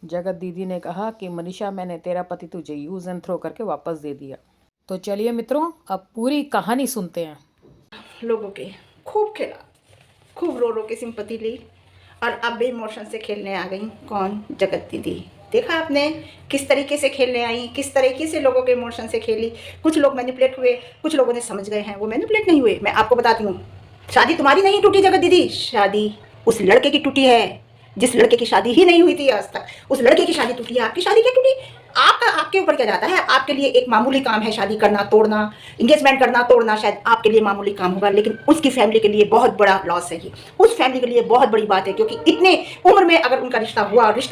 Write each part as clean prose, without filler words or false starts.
जगत दीदी ने कहा कि मनीषा, मैंने तेरा पति तुझे यूज एंड थ्रो करके वापस दे दिया। तो चलिए मित्रों, अब पूरी कहानी सुनते हैं। लोगों के खूब खेला, खूब रो रो के सिंपैथी ली और अब भी इमोशन से खेलने आ गई। कौन? जगत दीदी। देखा आपने किस तरीके से खेलने आई, किस तरीके से लोगों के इमोशन से खेली। कुछ लोग मैनिपुलेट हुए, कुछ लोगों ने समझ गए हैं, वो मैनिपुलेट नहीं हुए। मैं आपको बताती हूँ, शादी तुम्हारी नहीं टूटी जगत दीदी, शादी उस लड़के की टूटी है जिस लड़के की शादी ही नहीं हुई थी आज तक। उस लड़के की शादी टूटी है, आपकी शादी क्या टूटी? आपका आपके ऊपर क्या जाता है? आपके लिए एक मामूली काम है शादी करना, तोड़ना, एंगेजमेंट करना, तोड़ना शायद आपके लिए मामूली काम होगा, लेकिन उसकी फैमिली के लिए बहुत बड़ा लॉस है ये। उस फैमिली के लिए बहुत बड़ी बात है, क्योंकि इतने उम्र में अगर उनका रिश्ता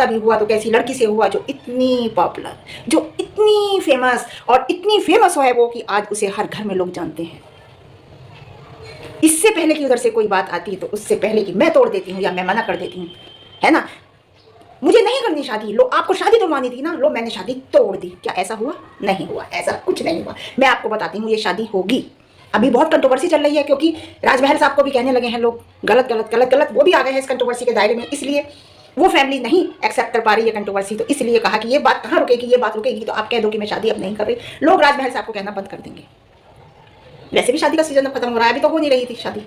भी हुआ तो कैसी लड़की से हुआ जो इतनी पॉपुलर, जो इतनी फेमस, और इतनी फेमस है वो कि आज उसे हर घर में लोग जानते हैं। इससे पहले कि उधर से कोई बात आती है तो उससे पहले कि मैं तोड़ देती हूँ या मैं मना कर देती हूँ, है ना, मुझे नहीं करनी शादी, लो आपको शादी तोड़वानी थी ना, लो मैंने शादी तोड़ दी। क्या ऐसा हुआ? नहीं हुआ, ऐसा कुछ नहीं हुआ। मैं आपको बताती हूँ ये शादी होगी। अभी बहुत कंट्रोवर्सी चल रही है, क्योंकि राजमहल साहब को भी कहने लगे हैं लोग गलत गलत गलत गलत, वो भी आ गए हैं इस कंट्रोवर्सी के दायरे में, इसलिए वो फैमिली नहीं एक्सेप्ट कर पा रही है कंट्रोवर्सी, तो इसलिए कहा कि ये बात कहाँ रुकेगी, ये बात रुकेगी तो आप कह दो कि मैं शादी अब नहीं कर रही, लोग राजमहल साहब को कहना बंद कर देंगे। वैसे भी शादी का सीजन अब खत्म हो रहा है, अभी तो हो नहीं रही थी शादी,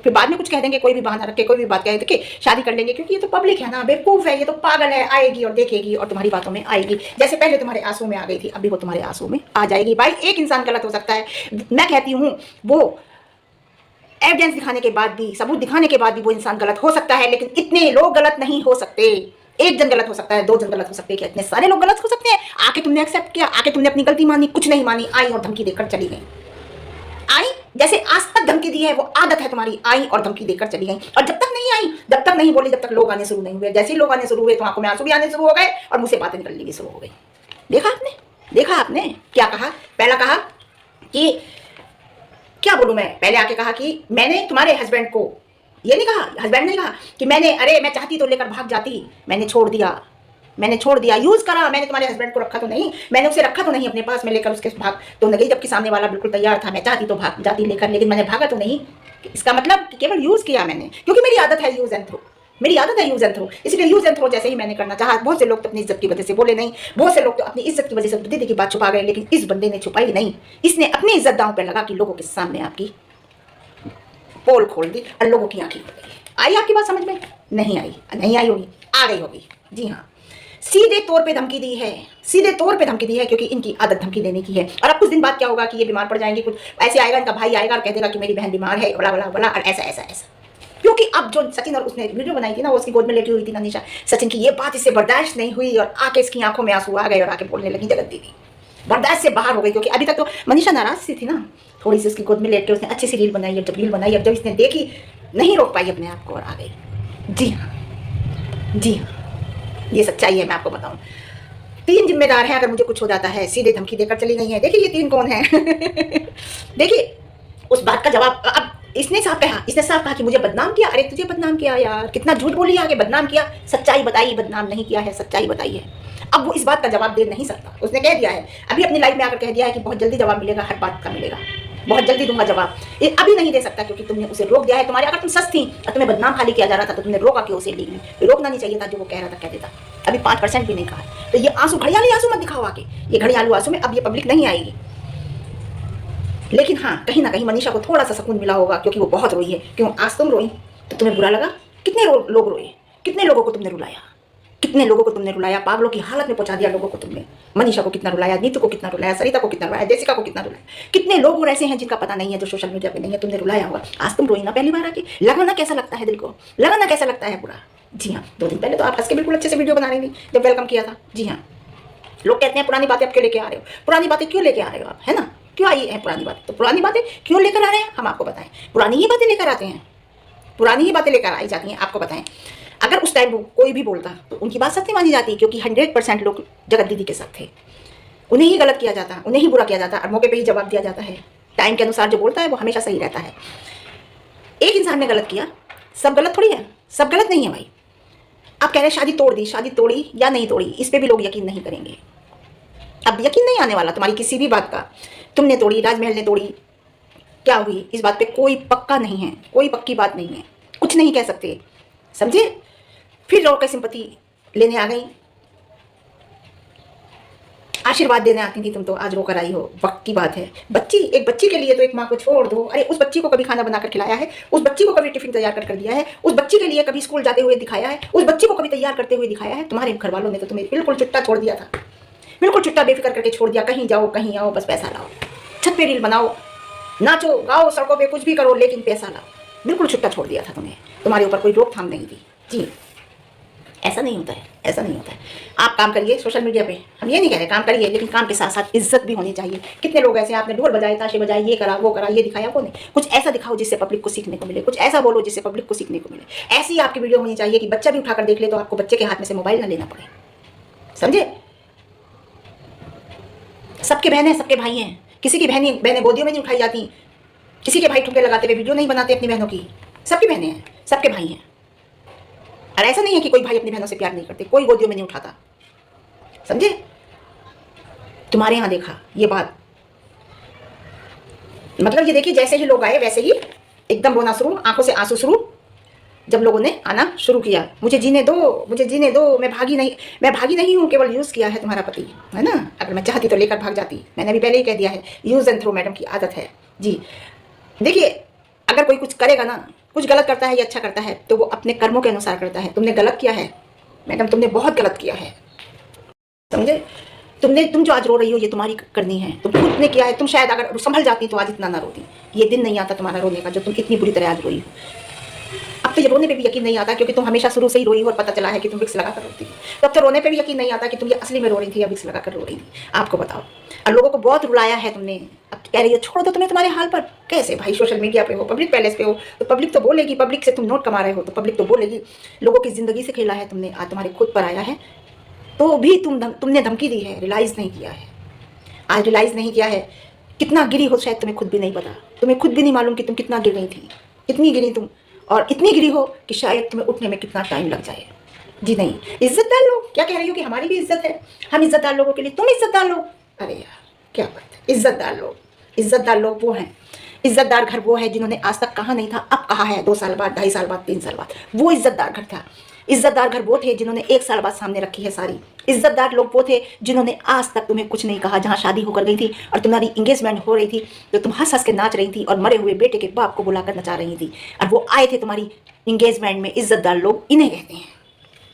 फिर बाद में कुछ कह देंगे, कोई भी बहाना रख के कोई भी बात कह के शादी कर लेंगे, क्योंकि ये तो पब्लिक है ना, बेवकूफ है, ये तो पागल है, आएगी और देखेगी और तुम्हारी बातों में आएगी। जैसे पहले तुम्हारे आंसू में आ गई थी, अभी वो तुम्हारे आंसू में आ जाएगी। भाई एक इंसान गलत हो सकता है, मैं कहती हूँ वो एविडेंस दिखाने के बाद भी, सबूत दिखाने के बाद भी वो इंसान गलत हो सकता है, लेकिन इतने लोग गलत नहीं हो सकते। एक जन गलत हो सकता है, दो जन गलत हो सकते हैं, क्या इतने सारे लोग गलत हो सकते हैं? आके तुमने एक्सेप्ट किया, आके तुमने अपनी गलती मानी? कुछ नहीं मानी, आई और धमकी देकर चली गई। आई, जैसे आज तक धमकी दी है, वो आदत है तुम्हारी, आई और धमकी देकर चली गई। और जब तक नहीं आई, जब तक नहीं बोली, जब तक लोग आने शुरू नहीं हुए, जैसे ही लोग आने शुरू हुए तो आंखों में आंसू भी आने शुरू हो गए और मुझसे बातें निकलनी भी शुरू हो गई। देखा आपने, देखा आपने क्या कहा? पहला कहा कि, क्या बोलूं मैं, पहले आके कहा कि मैंने तुम्हारे हस्बैंड को, ये नहीं कहा, हस्बैंड नहीं कहा कि मैंने, अरे मैं चाहती तो लेकर भाग जाती, मैंने छोड़ दिया, मैंने छोड़ दिया, यूज करा, मैंने तुम्हारे हस्बैंड को रखा तो नहीं, मैंने उसे रखा तो नहीं अपने पास में लेकर उसके भाग तो नहीं, जबकि सामने वाला बिल्कुल तैयार था, मैं चाहती तो भाग जाती लेकर, लेकिन मैंने भागा तो नहीं। इसका मतलब केवल यूज किया मैंने, क्योंकि मेरी आदत है यूज एंड थ्रो, मेरी आदत है यूज एंड थ्रो, इसलिए यूज एंड थ्रो जैसे ही मैंने करना चाहा। बहुत से लोग तो अपनी इज्जत की वजह से बोले नहीं, बहुत से लोग तो अपनी इज्जत की वजह से दीदी की बात छुपा गए, लेकिन इस बंदे ने छुपाई नहीं, इसने अपनी इज्जत दांव पे लगा कि लोगों के सामने आपकी पोल खोल दी और लोगों की आंखें खुल गई। आई आपकी बात समझ में? नहीं आई, नहीं आई होगी, आ गई होगी। जी हाँ, सीधे तौर पे धमकी दी है, सीधे तौर पे धमकी दी है, क्योंकि इनकी आदत धमकी देने की है। और अब कुछ दिन बाद क्या होगा कि ये बीमार पड़ जाएंगे, कुछ ऐसे आएगा, इनका भाई आएगा और कह देगा कि मेरी बहन बीमार है, बड़ा बड़ा बड़ा, और ऐसा ऐसा ऐसा। क्योंकि अब जो सचिन और उसने वीडियो बनाई थी ना, वो उसकी गोद में लेटी हुई थी ना निशा, सचिन की ये बात इससे बर्दाश्त नहीं हुई और आके इसकी आंखों में आंसू आ गए और आके बोलने लगी जगत दीदी, बर्दाश्त से बाहर हो गई। क्योंकि अभी तक तो मनीषा नाराज सी थी ना, थोड़ी सी उसकी गोद में लेट के उसने अच्छी सी रील बनाई, जब रील बनाई, अब जब इसने देखी नहीं रोक पाई अपने आप को और आ गई। जी हाँ, जी हाँ, ये सच्चाई है, मैं आपको बताऊं। तीन जिम्मेदार हैं, अगर मुझे कुछ हो जाता है, सीधे धमकी देकर चली गई है। देखिए ये तीन कौन है? देखिए उस बात का जवाब अब इसने साफ कहा, इसने साफ कहा कि मुझे बदनाम किया। अरे तुझे बदनाम किया यार, कितना झूठ बोली, आगे बदनाम किया, सच्चाई बताई, बदनाम नहीं किया है, सच्चाई बताई है। अब वो इस बात का जवाब दे नहीं सकता, उसने कह दिया है, अभी अपनी लाइफ में आकर कह दिया है कि बहुत जल्दी जवाब मिलेगा, हर बात का मिलेगा, बहुत जल्दी दूंगा जवाब। ये अभी नहीं दे सकता, क्योंकि तुमने उसे रोक दिया है। तुम्हारे अगर तुम सच थी और तुम्हें बदनाम खाली किया जा रहा था तो तुमने रोका क्यों उसे? लीगली रोकना नहीं चाहिए था, जो वो कह रहा था कह देता। अभी 5% भी नहीं कहा। तो ये आंसू घड़ियाली आंसू मत दिखाओ आके, ये घड़ियालू आंसू में अब ये पब्लिक नहीं आएगी। लेकिन हाँ, कहीं ना कहीं मनीषा को थोड़ा सा सुकून मिला होगा, क्योंकि वो बहुत रोई है। क्यों? आज तुम रोई तो तुम्हें बुरा लगा? कितने लोग रोए, कितने लोगों को तुमने रुलाया, कितने लोगों को तुमने रुलाया, पागलों की हालत में पहुंचा दिया लोगों को तुमने। मनीषा को कितना रुलाया, नीतू को कितना रुलाया, सरिता को कितना रुलाया, जेसिका को कितना रुलाया, कितने लोग और ऐसे हैं जिनका पता नहीं है, जो सोशल मीडिया पे नहीं है, तुमने रुलाया होगा। आज तुम रोई ना पहली बार आके, लगा ना कैसा लगता है दिल को, लगा ना कैसा लगता है बुरा। जी हाँ, 2 दिन पहले तो आप हंस के बिल्कुल अच्छे से वीडियो बना रही थी जब वेलकम किया था। जी हाँ, लोग कहते हैं पुरानी बातें अब क्यों लेके आ रहे हो, पुरानी बातें क्यों लेके आ रहे हो आप, है ना, क्यों आई है पुरानी बातें? तो पुरानी बातें क्यों लेकर आ रहे हैं हम आपको बताएं, पुरानी ही बातें लेकर आते हैं, पुरानी ही बातें लेकर आई जाती हैं, आपको बताएं। अगर उस टाइम कोई भी बोलता तो उनकी बात सत्य मानी जाती, क्योंकि 100% लोग जगत दीदी के साथ थे, उन्हें ही गलत किया जाता, उन्हें ही बुरा किया जाता और मौके पे ही जवाब दिया जाता है। टाइम के अनुसार जो बोलता है वो हमेशा सही रहता है। एक इंसान ने गलत किया, सब गलत थोड़ी है, सब गलत नहीं है भाई। आप कह रहे हैं शादी तोड़ दी, शादी तोड़ी या नहीं तोड़ी, इस पर भी लोग यकीन नहीं करेंगे। अब यकीन नहीं आने वाला तुम्हारी किसी भी बात का। तुमने तोड़ी, राजमहल ने तोड़ी, क्या हुई, इस बात पे कोई पक्का नहीं है, कोई पक्की बात नहीं है, कुछ नहीं कह सकते, समझे? फिर लोगों की सिंपैथी लेने आ गई, आशीर्वाद देने आती थी तुम तो, आज रो कर आई हो। वक्त की बात है। एक बच्ची के लिए तो एक माँ को छोड़ दो। अरे उस बच्ची को कभी खाना बनाकर खिलाया है? उस बच्ची को कभी टिफिन तैयार कर दिया है? उस बच्ची के लिए कभी स्कूल जाते हुए दिखाया है? उस बच्ची को कभी तैयार करते हुए दिखाया है? तुम्हारे घर वालों ने तो तुम्हें बिल्कुल चुट्टा छोड़ दिया था, बिल्कुल चुट्टा बेफिक्र करके छोड़ दिया। कहीं जाओ कहीं आओ, बस पैसा लाओ, छत पे रील बनाओ, नाचो गाओ, सड़कों पे कुछ भी करो, लेकिन पैसा लाओ। बिल्कुल छुट्टा छोड़ दिया था तुम्हें। तुम्हारे ऊपर कोई रोकथाम नहीं थी। जी, ऐसा नहीं होता है, ऐसा नहीं होता है। आप काम करिए सोशल मीडिया पे, हम ये नहीं कह रहे काम करिए, लेकिन काम के साथ साथ इज्जत भी होनी चाहिए। कितने लोग ऐसे, आपने ढोल बजाए, ताशे बजाए, ये करा वो करा, ये दिखाया, वो नहीं। कुछ ऐसा दिखाओ जिससे पब्लिक को सीखने को मिले, कुछ ऐसा बोलो जिससे पब्लिक को सीखने को मिले। ऐसी आपकी वीडियो होनी चाहिए कि बच्चा भी उठाकर देख ले तो आपको बच्चे के हाथ में से मोबाइल ना लेना पड़े। समझे? सबके बहन हैं, सबके भाई हैं। किसी की बहनें गोदियों में नहीं उठाई जाती, किसी के भाई ठुमके लगाते हुए वीडियो नहीं बनाते अपनी बहनों की। सबकी बहनें हैं, सबके भाई हैं। और ऐसा नहीं है कि कोई भाई अपनी बहनों से प्यार नहीं करते, कोई गोदियों में नहीं उठाता। समझे? तुम्हारे यहां देखा ये बात, मतलब ये देखिए, जैसे ही लोग आए वैसे ही एकदम रोना शुरू, आंखों से आंसू शुरू। जब लोगों ने आना शुरू किया, मुझे जीने दो, मुझे जीने दो, मैं भागी नहीं हूं, केवल यूज किया है तुम्हारा पति, है ना। अगर मैं चाहती तो लेकर भाग जाती। मैंने अभी पहले ही कह दिया है, यूज एंड थ्रो मैडम की आदत है। जी देखिए, अगर कोई कुछ करेगा ना, कुछ गलत करता है या अच्छा करता है, तो वो अपने कर्मों के अनुसार करता है। तुमने गलत किया है मैडम, तुमने बहुत गलत किया है। समझे? तुम जो आज रो रही हो, ये तुम्हारी करनी है। तुम खुद ने किया है। तुम शायद अगर संभल जाती तो आज इतना ना रोती। ये दिन नहीं आता तुम्हारा रोने का, जो तुम इतनी बुरी तरह आज रोई हो। अब तो ये रोने पे भी यकीन नहीं आता, क्योंकि तुम हमेशा शुरू से ही रोई हो और पता चला है कि तुम विक्स लगाकर रोती थी। तो अब तो रोने पे भी यकीन नहीं आता कि तुम ये असली में रो रही थी या विक्स लगाकर रो रही थी। आपको बताओ, और लोगों को बहुत रुलाया है तुमने। अब कह रही है छोड़ दो तुम्हें तुम्हारे हाल पर। कैसे भाई? सोशल मीडिया पे हो, पब्लिक पैलेस पे हो, तो पब्लिक तो बोलेगी। पब्लिक से तुम नोट कमा रहे हो तो पब्लिक तो बोलेगी। लोगों की जिंदगी से खेला है तुमने, आज तुम्हारे खुद पर आया है तो भी तुमने धमकी दी है, रियलाइज नहीं किया है। आज रियलाइज नहीं किया है। कितना गिरी हो शायद तुम्हें खुद भी नहीं पता, तुम्हें खुद भी नहीं मालूम कि तुम कितना गिर रही थी, कितनी गिरी तुम, और इतनी गिरी हो कि शायद तुम्हें उठने में कितना टाइम लग जाए। जी नहीं, इज्जतदार लोग, क्या कह रही हो कि हमारी भी इज्जत है, हम इज्जतदार लोगों के लिए, तुम इज्जतदार लोग। अरे यार क्या बात है। इज्जतदार लोग वो हैं, इज्जतदार घर वो है जिन्होंने आज तक कहा नहीं था, अब कहा है 2 साल बाद, 2.5 साल बाद, 3 साल बाद। वो इज्जतदार घर था। इज्जतदार घर वो थे जिन्होंने 1 साल बाद सामने रखी है सारी। इज्जतदार लोग वो थे जिन्होंने आज तक तुम्हें कुछ नहीं कहा। जहाँ शादी होकर गई थी और तुम्हारी इंगेजमेंट हो रही थी, तो तुम हंस हंस के नाच रही थी और मरे हुए बेटे के बाप को बुलाकर नचा रही थी, और वो आए थे तुम्हारी इंगेजमेंट में। इज्जतदार लोग इन्हें कहते हैं।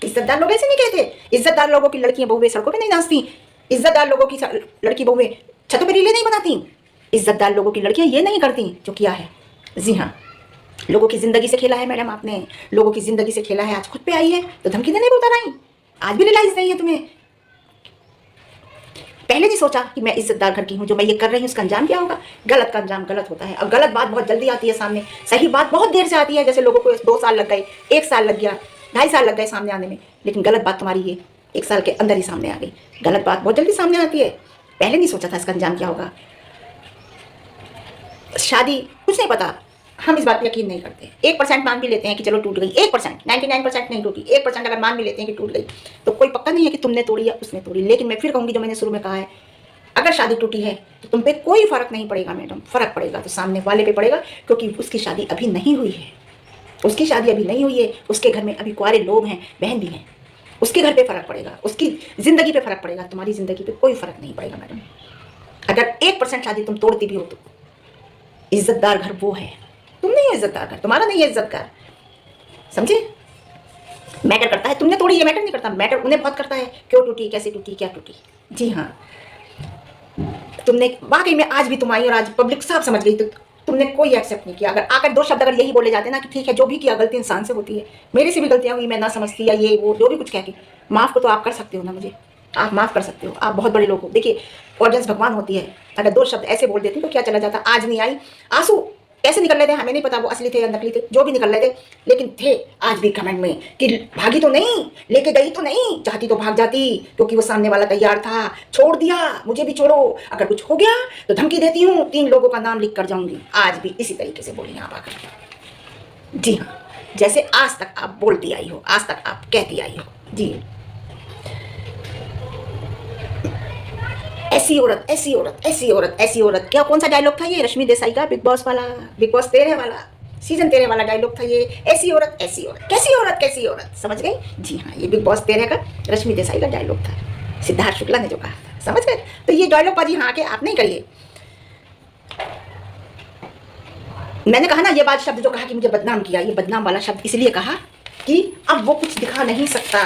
इज्जतदार लोग ऐसे नहीं कहते। इज्जतदार लोगों की लड़कियां बहुएं सड़कों पे नहीं नाचती। इज्जतदार लोगों की लड़की बहुएं छतों पे रीलें नहीं बनाती। इज्जतदार लोगों की लड़कियां ये नहीं करती जो किया है। जी हाँ, लोगों की जिंदगी से खेला है मैडम आपने, लोगों की जिंदगी से खेला है। आज खुद पे आई है तो धमकी देने को उतर आई। आज भी रियलाइज नहीं है तुम्हें। पहले नहीं सोचा कि मैं इज्जतदार घर की हूँ, जो मैं ये कर रही हूँ उसका अंजाम क्या होगा। गलत का अंजाम गलत होता है, और गलत बात बहुत जल्दी आती है सामने, सही बात बहुत देर से आती है। जैसे लोगों को 2 साल लग गए, 1 साल लग गया, 2.5 साल लग गए सामने आने में, लेकिन गलत बात तुम्हारी ये 1 साल के अंदर ही सामने आ गई। गलत बात बहुत जल्दी सामने आती है। पहले नहीं सोचा था इसका अंजाम क्या होगा। शादी कुछ नहीं पता, हम इस बात पर यकीन नहीं करते। 1% मान भी लेते हैं कि चलो टूट गई, 1%, 99% नहीं टूटी, 1% अगर मान भी लेते हैं कि टूट गई, तो कोई पक्का नहीं है कि तुमने तोड़ी या उसने तोड़ी। लेकिन मैं फिर कहूँगी, जो मैंने शुरू में कहा है, अगर शादी टूटी है तो तुम पे कोई फर्क नहीं पड़ेगा मैडम। फर्क पड़ेगा तो सामने वाले पे पड़ेगा, क्योंकि उसकी शादी अभी नहीं हुई है। उसकी शादी अभी नहीं हुई है, उसके घर में अभी कुंवारे लोग हैं, बहन भी हैं। उसके घर पे फर्क पड़ेगा, उसकी जिंदगी पे फर्क पड़ेगा, तुम्हारी जिंदगी पे कोई फर्क नहीं पड़ेगा मैडम। अगर 1% शादी तुम तोड़ती भी हो तो इज्जतदार घर वो है, तुम नहीं हो इज्जतदार घर, तुम्हारा नहीं है इज्जतदार। समझे? मैटर करता है तुमने तोड़ी, ये मैटर नहीं करता। मैटर उन्हें बहुत करता है, क्यों टूटी, कैसे टूटी, क्या टूटी। जी हाँ, तुमने वाकई में, आज भी तुम आई और आज पब्लिक सब समझ गई, तो तुमने कोई एक्सेप्ट नहीं किया। अगर आकर 2 शब्द अगर यही बोले जाते ना कि ठीक है, जो भी किया गलती इंसान से होती है, मेरे से भी गलतियां हुई, मैं ना समझती या ये वो जो भी कुछ कह के, माफ़ को तो आप कर सकते हो ना, मुझे आप माफ़ कर सकते हो। आप बहुत बड़े लोग हो। देखिए, ऑडियंस भगवान होती है। अगर 2 शब्द ऐसे बोल देती तो क्या चला जाता। आज नहीं आई, आंसू कैसे निकल रहे थे हमें नहीं पता, वो असली थे या नकली थे, जो भी निकल रहे थे, लेकिन थे आज भी कमेंट में कि भागी तो नहीं, लेके गई तो नहीं, चाहती तो भाग जाती, क्योंकि वो सामने वाला तैयार था। छोड़ दिया, मुझे भी छोड़ो, अगर कुछ हो गया तो धमकी देती हूँ, 3 लोगों का नाम लिख कर जाऊंगी। आज भी इसी तरीके से बोली आप आकर। जी हाँ, जैसे आज तक आप बोलती आई हो, आज तक आप कहती आई हो। जी, ऐसी औरत, ऐसी औरत, ऐसी औरत, ऐसी औरत। क्या कौन सा डायलॉग था ये? रश्मि देसाई का, बिग बॉस वाला, बिग बॉस 13 वाला, सीजन 13 वाला डायलॉग था ये। ऐसी औरत, ऐसी औरत, कैसी औरत, कैसी औरत। समझ गई? जी हाँ, ये बिग बॉस 13 का रश्मि देसाई का डायलॉग था, सिद्धार्थ शुक्ला ने जो कहा था। समझ गए? तो ये डायलॉग बाजी हाँ के आप नहीं करिए। मैंने कहा ना ये बात शब्द जो कहा कि मुझे बदनाम किया, ये बदनाम वाला शब्द इसलिए कहा कि अब वो कुछ दिखा नहीं सकता,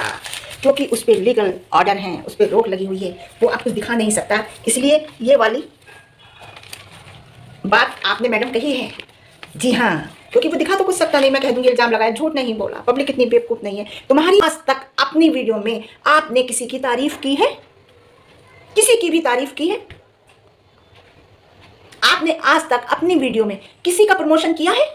क्योंकि उस पर लीगल ऑर्डर हैं, उस पर रोक लगी हुई है, वो अब कुछ दिखा नहीं सकता। इसलिए ये वाली बात आपने मैडम कही है। जी हाँ, क्योंकि वो दिखा तो कुछ सकता नहीं। मैं कह दूंगी इल्जाम लगाया, झूठ नहीं बोला। पब्लिक इतनी बेवकूफ नहीं है। तुम्हारी आज तक अपनी वीडियो में आपने किसी की तारीफ की है? किसी की भी तारीफ की है? आपने आज तक अपनी वीडियो में किसी का प्रमोशन किया है?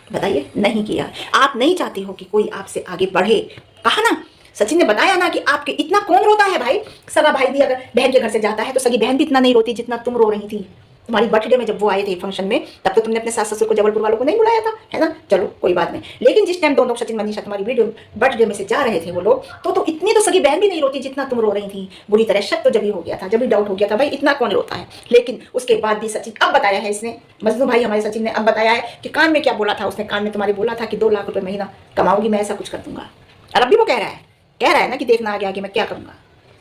बताइए, नहीं किया। आप नहीं चाहती हो कि कोई आपसे आगे बढ़े। कहा ना, सचिन ने बताया ना कि आपके इतना कौन रोता है भाई। सगा भाई भी अगर बहन के घर से जाता है तो सगी बहन भी इतना नहीं रोती जितना तुम रो रही थी। तुम्हारी बर्थडे में जब वो आए थे फंक्शन में, तब तो तुमने अपने सास ससुर को, जबलपुर वालों को नहीं बुलाया था, है ना? चलो कोई बात नहीं। लेकिन जिस टाइम दोनों सचिन मनीषा तुम्हारी वीडियो बर्थडे में से जा रहे थे वो लोग, तो इतनी तो सगी बहन भी नहीं रोती जितना तुम रो रही थी। बुरी तरह शक तो जब ही हो गया था, जब भी डाउट हो गया था भाई इतना कौन रोता है। लेकिन उसके बाद भी सचिन, अब बताया है इसने, मजनू भाई हमारे सचिन ने अब बताया है कि कान में क्या बोला था उसने। कान में तुम्हारी बोला था कि 2 लाख रुपए महीना कमाऊंगी मैं, ऐसा कुछ कर दूंगा। और अब भी वो कह रहा है ना कि देखना आ गया कि मैं क्या करूंगा।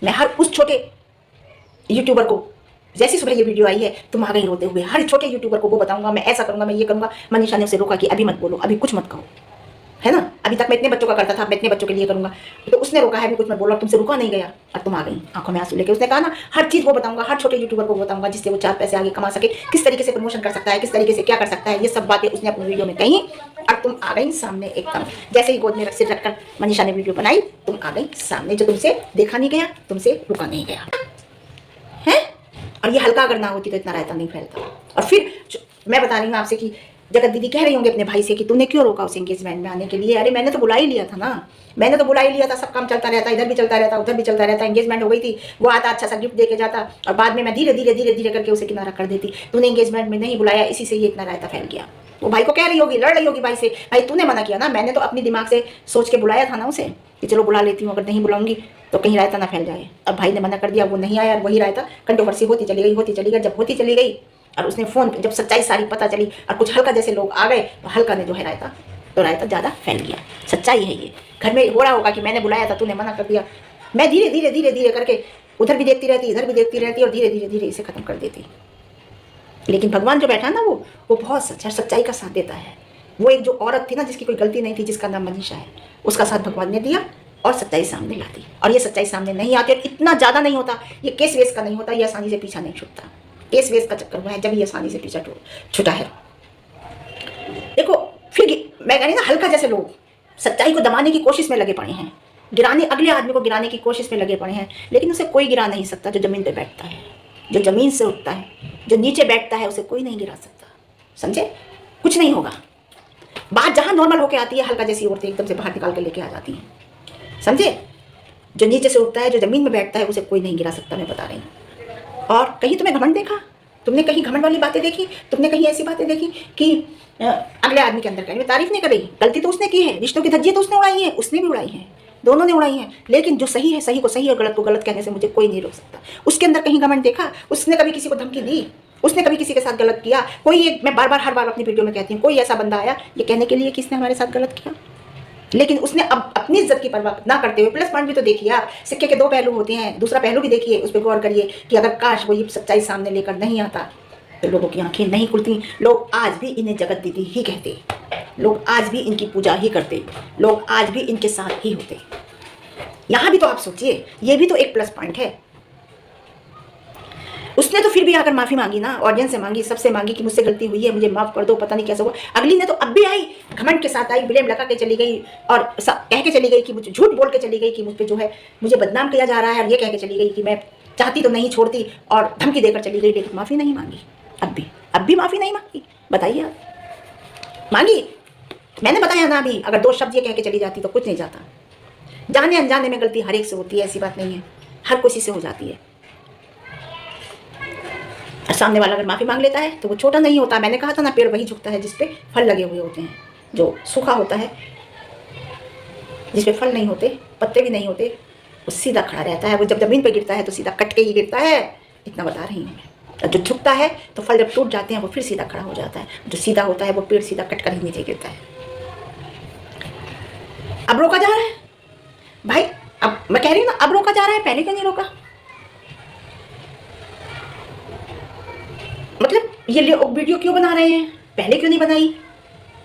मैं हर उस छोटे यूट्यूबर को, जैसी सुबह ये वीडियो आई है तुम आ गई रोते हुए, हर छोटे यूट्यूबर को वो बताऊंगा, मैं ऐसा करूंगा, मैं ये करूंगा। मनीषा ने उसे रोका कि अभी मत बोलो, अभी कुछ मत कहो, है ना? अभी तक मैं इतने बच्चों का करता था, मैं इतने बच्चों के लिए करूंगा। तो उसने रोका है, अभी कुछ मत बोलो। तुमसे रुका नहीं गया और तुम आ गई आंखों में आंसू लेके। उसने कहा ना हर चीज वो बताऊंगा, हर छोटे यूट्यूबर को बताऊंगा, जिससे वो 4 पैसे आगे कमा सके, किस तरीके से प्रमोशन कर सकता है, किस तरीके से क्या कर सकता है। ये सब बातें उसने अपनी वीडियो में कही और तुम आ गई सामने एकदम। जैसे ही गोद में सिर रखकर मनीषा ने वीडियो बनाई, तुम आ गई सामने। जो तुमसे देखा नहीं गया, तुमसे रुका नहीं गया है। और ये हल्का अगर ना होती तो इतना रायता नहीं फैलता। और फिर मैं बता रही हूँ आपसे कि जगत दीदी कह रही होंगे अपने भाई से कि तूने क्यों रोका उसे एंगेजमेंट में आने के लिए। अरे मैंने तो बुला ही लिया था ना, मैंने तो बुला ही लिया था। सब काम चलता रहता, इधर भी चलता रहता, उधर भी चलता रहता। एंगेजमेंट हो गई थी, वो आता अच्छा सा गिफ्ट दे के जाता और बाद में मैं धीरे धीरे धीरे धीरे करके उसे किनारा कर देती। तूने एंगेजमेंट में नहीं बुलाया, इसी से ये इतना रायता फैल गया। वो भाई को कह रही होगी, लड़ रही होगी भाई से, भाई तूने मना किया ना, मैंने तो अपनी दिमाग से सोच के बुलाया था ना उसे कि चलो बुला लेती हूँ, अगर नहीं बुलाऊंगी तो कहीं रायता ना फैल जाए। अब भाई ने मना कर दिया, वो नहीं आया, वही रायता कंट्रोवर्सी होती चली गई, होती चली गई। जब होती चली गई और उसने फोन, जब सच्चाई सारी पता चली और कुछ हल्का जैसे लोग आ गए, तो हल्का ने जो है रायता, तो रायता ज़्यादा फैल गया। सच्चाई है ये। घर में हो रहा होगा कि मैंने बुलाया था, तूने मना कर दिया। मैं धीरे धीरे धीरे धीरे करके उधर भी देखती रहती, इधर भी देखती रहती और धीरे धीरे धीरे इसे खत्म कर देती। लेकिन भगवान जो बैठा ना, वो बहुत सच्चाई का साथ देता है। वो एक जो औरत थी ना, जिसकी कोई गलती नहीं थी, जिसका नाम मनीषा है, उसका साथ भगवान ने दिया और सच्चाई सामने ला दी। और ये सच्चाई सामने नहीं आती, और इतना ज़्यादा नहीं होता, ये केस वेस का नहीं होता, ये आसानी से पीछा नहीं छूटता। केस वेस का चक्कर हुआ है जब ये आसानी से पीछा छूटा है। देखो फिर मैं कह रही ना, हल्का जैसे लोग सच्चाई को दबाने की कोशिश में लगे पड़े हैं, गिराने, अगले आदमी को गिराने की कोशिश में लगे पड़े हैं। लेकिन उसे कोई गिरा नहीं सकता जो जमीन पे बैठता है, जो जमीन से उठता है, जो नीचे बैठता है, उसे कोई नहीं गिरा सकता। समझे? कुछ नहीं होगा। बात जहां नॉर्मल होके आती है, हल्का जैसी औरतें एकदम से बाहर निकाल के लेके आ जाती हैं। समझे? जो नीचे से उठता है, जो जमीन में बैठता है, उसे कोई नहीं गिरा सकता। मैं बता रही हूँ। और कहीं तुम्हें घमंड देखा? तुमने कहीं घमंड वाली बातें देखी? तुमने कहीं ऐसी बातें देखी कि अगले आदमी के अंदर कहीं तारीफ नहीं कर रही? गलती तो उसने की है, रिश्तों की धज्जियां तो उसने उड़ाई है, उसने भी उड़ाई है, दोनों ने उड़ाई है। लेकिन जो सही है सही को सही और गलत को गलत कहने से मुझे कोई नहीं रोक सकता। उसके अंदर कहीं घमंड देखा? उसने कभी किसी को धमकी दी? उसने कभी किसी के साथ गलत किया? कोई एक, मैं बार बार हर बार अपनी वीडियो में कहती हूँ, कोई ऐसा बंदा आया ये कहने के लिए कि इसने हमारे साथ गलत किया? लेकिन उसने अब अपनी इज्जत की परवाह ना करते हुए, प्लस पॉइंट भी तो देखिए आप, सिक्के के 2 पहलू होते हैं, दूसरा पहलू भी देखिए, उस पर गौर करिए कि अगर काश वो ये सच्चाई सामने लेकर नहीं आता तो लोगों की आंखें नहीं खुलती। लोग आज भी इन्हें जगत दीदी ही कहते, लोग आज भी इनकी पूजा ही करते, लोग आज भी इनके साथ ही होते। यहाँ भी तो आप सोचिए, ये भी तो एक प्लस पॉइंट है। उसने तो फिर भी आकर माफ़ी मांगी ना, ऑडियंस से मांगी, सबसे मांगी कि मुझसे गलती हुई है, मुझे माफ़ कर दो, पता नहीं कैसे हुआ। अगली ने तो अब भी आई, घमंड के साथ आई, ब्लेम लगा के चली गई और कह के चली गई कि मुझे, झूठ बोल के चली गई कि मुझ पर जो है मुझे बदनाम किया जा रहा है, और ये कह के चली गई कि मैं चाहती तो नहीं छोड़ती, और धमकी देकर चली गई। लेकिन माफ़ी नहीं मांगी, अब भी माफ़ी नहीं मांगी। बताइए आप, मांगी? मैंने बताया ना अभी, अगर 2 शब्द ये कह के चली जाती तो कुछ नहीं जाता। जाने अनजाने में गलती हर एक से होती है, ऐसी बात नहीं है, हर किसी से हो जाती है। सामने वाला अगर माफ़ी मांग लेता है तो वो छोटा नहीं होता। मैंने कहा था ना, पेड़ वही झुकता है जिस पे फल लगे हुए होते हैं। जो सूखा होता है, जिस पे फल नहीं होते, पत्ते भी नहीं होते, वो सीधा खड़ा रहता है। वो जब ज़मीन पे गिरता है तो सीधा कट के ही गिरता है, इतना बता रही हूँ। जो झुकता है तो फल जब टूट जाते हैं वो फिर सीधा खड़ा हो जाता है। जो सीधा होता है वो पेड़ सीधा कट कर ही नीचे गिरता है। अब रोका जा रहा है भाई, अब मैं कह रही हूँ ना, अब रोका जा रहा है, पहले क्यों नहीं रोका? मतलब ये वीडियो क्यों बना रहे हैं, पहले क्यों नहीं बनाई?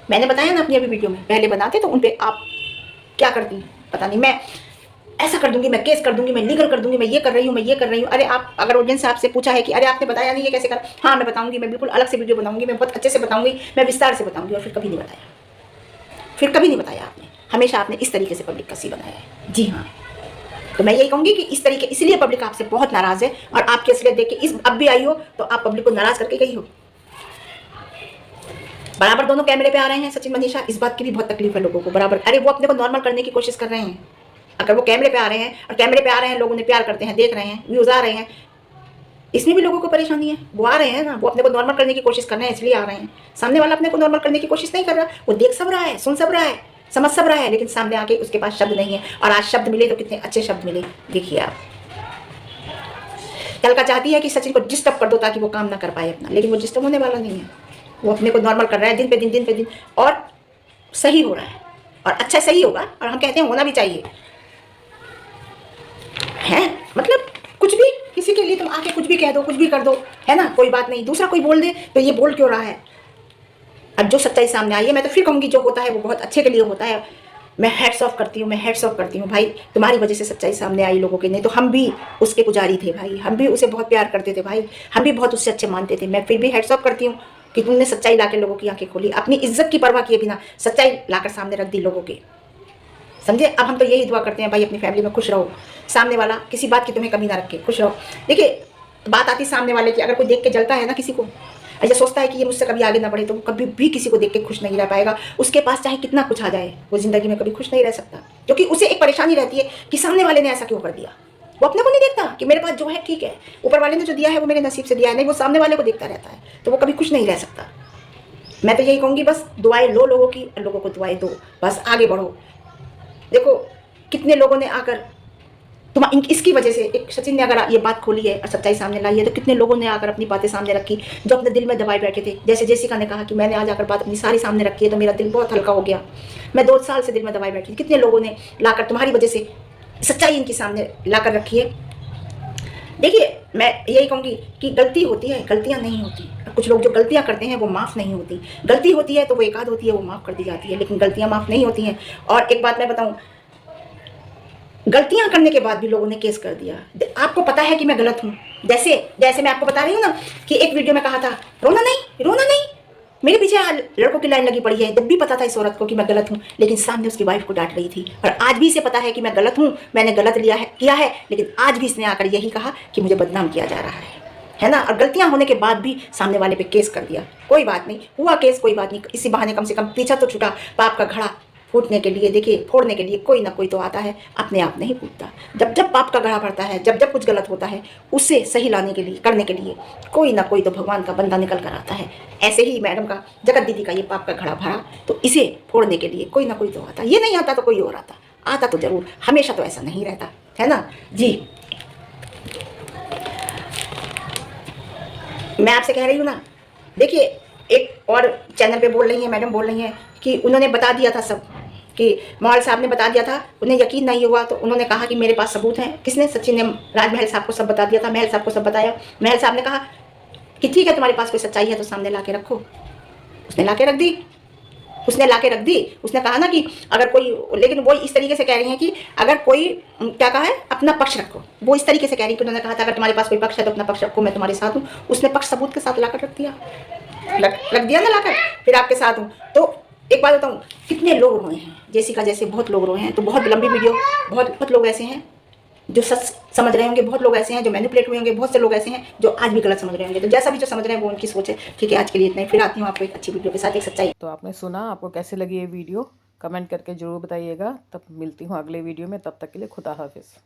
मैंने बताया ना अपनी अभी वीडियो में, पहले बनाते तो उन पे आप क्या करती, पता नहीं, मैं ऐसा कर दूंगी, मैं केस कर दूंगी, मैं लीगल कर दूंगी, मैं ये कर रही हूँ, मैं ये कर रही हूँ। अरे आप अगर ऑडियंस से आपसे पूछा है कि अरे आपने बताया नहीं ये कैसे कर, हाँ मैं बताऊंगी, मैं बिल्कुल अलग से वीडियो बनाऊंगी, मैं बहुत अच्छे से बताऊंगी, मैं विस्तार से बताऊंगी। और फिर कभी नहीं बताया, फिर कभी नहीं बताया आपने, हमेशा आपने इस तरीके से पब्लिक का सी बनाया है। जी हाँ, तो मैं यही कहूंगी कि इस तरीके, इसलिए पब्लिक आपसे बहुत नाराज है और आपकी असलियत देख के इस अब भी आई हो तो आप पब्लिक को नाराज करके गई हो। बराबर दोनों कैमरे पे आ रहे हैं सचिन मनीषा, इस बात की भी बहुत तकलीफ है लोगों को बराबर। अरे वो अपने को नॉर्मल करने की कोशिश कर रहे हैं, अगर वो कैमरे पे आ रहे हैं और कैमरे पे आ रहे हैं, लोग उन्हें प्यार करते हैं, देख रहे हैं, व्यूज आ रहे हैं, इसमें भी लोगों को परेशानी है। वो आ रहे हैं ना, वो अपने को नॉर्मल करने की कोशिश कर रहे हैं इसलिए आ रहे हैं। सामने वाला अपने को नॉर्मल करने की कोशिश नहीं कर रहा, वो देख सब रहा है, सुन सब रहा है, समझ सब रहा है, लेकिन सामने आके उसके पास शब्द नहीं है। और आज शब्द मिले तो कितने अच्छे शब्द मिले, देखिए आप। कल का चाहती है कि सचिन को डिस्टर्ब कर दो ताकि वो काम ना कर पाए अपना, लेकिन वो डिस्टर्ब होने वाला नहीं है। वो अपने को नॉर्मल कर रहा है दिन पे दिन और सही हो रहा है और अच्छा सही होगा। और हम कहते हैं होना भी चाहिए, है मतलब कुछ भी किसी के लिए तुम आके कुछ भी कह दो, कुछ भी कर दो, है ना, कोई बात नहीं। दूसरा कोई बोल दे तो ये बोल क्यों रहा है। अब जो सच्चाई सामने आई है, मैं तो फिर कहूँगी जो होता है वो बहुत अच्छे के लिए होता है। मैं हेड्स ऑफ करती हूँ, मैं हेड्स ऑफ करती हूँ भाई, तुम्हारी वजह से सच्चाई सामने आई लोगों के। नहीं तो हम भी उसके पुजारी थे भाई, हम भी उसे बहुत प्यार करते थे भाई, हम भी बहुत उससे अच्छे मानते थे। मैं फिर भी हेड्स ऑफ करती हूँ कि तुमने सच्चाई लाके लोगों की आंखें खोली, अपनी इज्जत की परवाह किए बिना सच्चाई लाकर सामने रख दी लोगों के, समझे। अब हम तो यही दुआ करते हैं भाई, अपनी फैमिली में खुश रहो, सामने वाला किसी बात की तुम्हें कमी ना रखे, खुश रहो। देखिए बात आती सामने वाले की, अगर कोई देख के जलता है ना किसी को, ऐसा सोचता है कि ये मुझसे कभी आगे ना बढ़े, तो वो कभी भी किसी को देख के खुश नहीं रह पाएगा। उसके पास चाहे कितना कुछ आ जाए, वो जिंदगी में कभी खुश नहीं रह सकता, क्योंकि उसे एक परेशानी रहती है कि सामने वाले ने ऐसा क्यों कर दिया। वो अपने को नहीं देखता कि मेरे पास जो है ठीक है, ऊपर वाले ने जो दिया है वो मेरे नसीब से दिया है, नहीं वो सामने वाले को देखता रहता है, तो वो कभी खुश नहीं रह सकता। मैं तो यही कहूँगी, बस दुआएं लो लोगों की और लोगों को दुआएं दो, बस आगे बढ़ो। देखो कितने लोगों ने आकर इसकी वजह से, एक सचिन ने अगर ये बात खोली है और सच्चाई सामने लाई है, तो कितने लोगों ने आकर अपनी बातें सामने रखी जो अपने दिल में दबाए बैठे थे। जैसे जेसिका ने कहा कि मैंने आज आकर बात अपनी सारी सामने रखी है तो मेरा दिल बहुत हल्का हो गया, मैं 2 साल से दिल में दबाए बैठी थी। कितने लोगों ने लाकर तुम्हारी वजह से सच्चाई इनकी सामने लाकर रखी है। देखिए मैं यही कहूँगी कि गलती होती है, गलतियाँ नहीं होती। कुछ लोग जो गलतियाँ करते हैं वो माफ़ नहीं होती, गलती होती है तो वो एक आध होती है, वो माफ़ कर दी जाती है, लेकिन गलतियाँ माफ़ नहीं होती हैं। और एक बात मैं बताऊँ, गलतियां करने के बाद भी लोगों ने केस कर दिया। आपको पता है कि मैं गलत हूँ, जैसे मैं आपको बता रही हूँ ना कि एक वीडियो में कहा था रोना नहीं, रोना नहीं, मेरे पीछे लड़कों की लाइन लगी पड़ी है। जब भी पता था इस औरत को कि मैं गलत हूँ, लेकिन सामने उसकी वाइफ को डांट रही थी। और आज भी इसे पता है कि मैं गलत हूँ, मैंने गलत किया है, लेकिन आज भी इसने आकर यही कहा कि मुझे बदनाम किया जा रहा है ना। और गलतियां होने के बाद भी सामने वाले पे केस कर दिया। कोई बात नहीं, हुआ केस, कोई बात नहीं, इसी बहाने कम से कम पीछा तो छूटा। पाप का घड़ा फूटने के लिए, देखिए फोड़ने के लिए कोई ना कोई तो आता है, अपने आप नहीं फूटता। जब जब पाप का घड़ा भरता है, जब जब कुछ गलत होता है, उसे सही लाने के लिए, करने के लिए कोई ना कोई तो भगवान का बंदा निकल कर आता है। ऐसे ही मैडम का, जगत दीदी का ये पाप का घड़ा भरा, तो इसे फोड़ने के लिए कोई ना कोई तो आता। ये नहीं आता तो कोई और आता तो जरूर, हमेशा तो ऐसा नहीं रहता, है ना जी। मैं आपसे कह रही हूँ ना, देखिए एक और चैनल पे बोल रही है मैडम, बोल रही हैं कि उन्होंने बता दिया था सब, कि मोहल साहब ने बता दिया था, उन्हें यकीन नहीं हुआ तो उन्होंने कहा कि मेरे पास सबूत हैं। किसने? सचिन ने राजमहल साहब को सब बता दिया था, महल साहब को सब बताया। महल साहब ने कहा कि ठीक है तुम्हारे पास कोई सच्चाई है तो सामने ला के रखो। उसने ला के रख दी, उसने कहा ना कि अगर कोई, लेकिन वो इस तरीके से कह रही हैं कि अगर कोई, क्या कहा है, अपना पक्ष रखो। वो इस तरीके से कह रही है कि उन्होंने कहा था अगर तुम्हारे पास कोई पक्ष है तो अपना पक्ष रखो, मैं तुम्हारे साथ हूँ। उसने पक्ष सबूत के साथ लाकर रख दिया, रख दिया ना लाकर, फिर आपके साथ हूँ। तो एक बात बताऊँ, कितने लोग रोए हैं जेसिका जैसे, बहुत लोग रोए हैं। तो बहुत लंबी वीडियो, बहुत लोग ऐसे हैं जो सच समझ रहे होंगे, बहुत लोग ऐसे हैं जो मैनिपुलेट हुए होंगे, बहुत से लोग ऐसे हैं जो आज भी गलत समझ रहे होंगे। तो जैसा भी जो समझ रहे हैं वो उनकी सोच है। ठीक है, आज के लिए इतना ही, फिर आती हूँ आपको एक अच्छी वीडियो के साथ, एक सच्चाई। तो आपने सुना, आपको कैसे लगी ये वीडियो, कमेंट करके ज़रूर बताइएगा। तब मिलती हूँ अगले वीडियो में, तब तक के लिए खुदा हाफिज़।